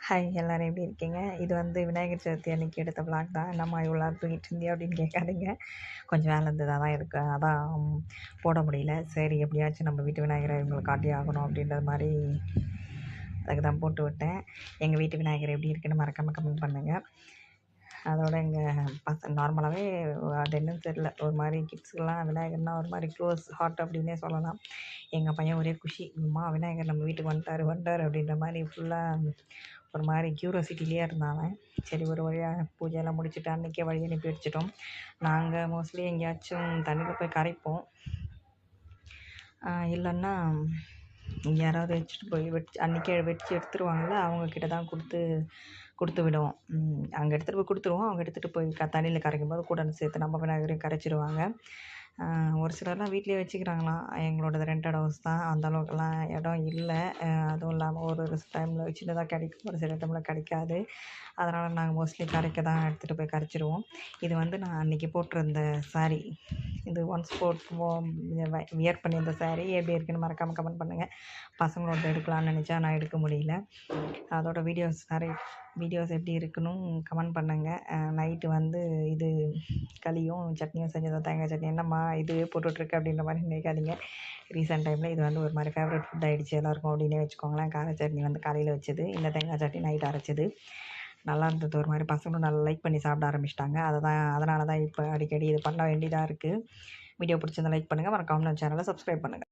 Hi எல்லோரும் எப்படி இருக்கீங்க? இது வந்து விநாயகர் சதுர்த்தி அன்னைக்கு எடுத்த விளாக் தான். என்னம்மா இவ்வளோ நேரம் தூங்கிட்டு இருந்தியா அப்படின்னு கேட்காதீங்க. கொஞ்சம் வேலை இருந்தது அதான் இருக்கு. அதான் போட முடியல. சரி எப்படியாச்சும் நம்ம வீட்டு விநாயகரை இவங்களுக்கு காட்டியே ஆகணும் அப்படின்ற மாதிரி அதுக்கு தான் போட்டு விட்டேன். எங்கள் வீட்டு விநாயகர் எப்படி இருக்குன்னு மறக்காமல் கமெண்ட் பண்ணுங்கள். அதோட எங்கள் நார்மலாகவே அது என்னன்னு தெரில, ஒரு மாதிரி கிட்ஸுக்கெல்லாம் விநாயகர்னால் ஒரு மாதிரி க்ளோஸ் ஹார்ட் அப்படின்னே சொல்லலாம். எங்கள் பையன் ஒரே குஷி, அம்மா விநாயகர் நம்ம வீட்டுக்கு வந்துட்டார் அப்படின்ற மாதிரி ஃபுல்லாக ஒரு மாதிரி க்யூரியாசிட்டிலேயே இருந்தாங்க. சரி ஒரு வழியாக பூஜையெல்லாம் முடிச்சுட்டு அன்றைக்கே வழி அனுப்பி வச்சுட்டோம். நாங்கள் மோஸ்ட்லி எங்கேயாச்சும் தண்ணியில் போய் கரைப்போம், இல்லைன்னா யாராவது வச்சுட்டு போய் அன்றைக்கே வச்சு எடுத்துருவாங்கள்ல, அவங்கக்கிட்ட தான் கொடுத்து விடுவோம். அங்கே எடுத்துகிட்டு போய் கொடுத்துருவோம். அவங்க எடுத்துகிட்டு போய் தண்ணியில் கரைக்கும் போது கூட சேர்த்து நம்ம விநாயகரையும் கரைச்சிடுவாங்க. ஒரு சிலர்லாம் வீட்லேயே வச்சுக்கிறாங்களாம். எங்களோடது ரெண்டட் ஹவுஸ் தான், அந்தளவுக்குலாம் இடம் இல்லை. அதுவும் இல்லாமல் ஒரு டைமில் சின்னதாக கிடைக்கும், ஒரு சில டைமில் கிடைக்காது. அதனால் நாங்கள் மோஸ்ட்லி கரைக்க தான் எடுத்துகிட்டு போய் கரைச்சிடுவோம். இது வந்து நான் அன்றைக்கி போட்டிருந்த சாரீ, இது ஒன்ஸ் வியர் பண்ணியிருந்த சாரீ எப்படி இருக்குன்னு மறக்காமல் கமெண்ட் பண்ணுங்கள். பசங்களோட எடுக்கலான்னு நினச்சா நான் எடுக்க முடியல. அதோட வீடியோஸ் எப்படி இருக்குன்னு கமெண்ட் பண்ணுங்கள். நைட்டு வந்து இது களியும் சட்னியும் செஞ்சது, தேங்காய் சட்னி. என்னம்மா இதுவே போட்டுட்ருக்கு அப்படின்ற மாதிரி நினைக்காதீங்க. ரீசெண்ட் டைமில் இது வந்து ஒரு மாதிரி ஃபேவரட் ஃபுட் ஆகிடுச்சு எல்லாருக்கும் அப்படின்னே வச்சுக்கோங்களேன். கார சட்னி வந்து காலையில் வச்சது, இந்த தேங்காய் சட்னி நைட் அரைச்சது. நல்லா இருந்தது. ஒரு மாதிரி பசங்களும் நல்லா லைக் பண்ணி சாப்பிட ஆரம்பிச்சிட்டாங்க. அதனால தான் இப்போ அடிக்கடி இது பண்ண வேண்டியதாக இருக்குது. வீடியோ பிடிச்சிருந்தா லைக் பண்ணுங்கள், மறக்காம சேனலை சப்ஸ்கிரைப் பண்ணுங்கள்.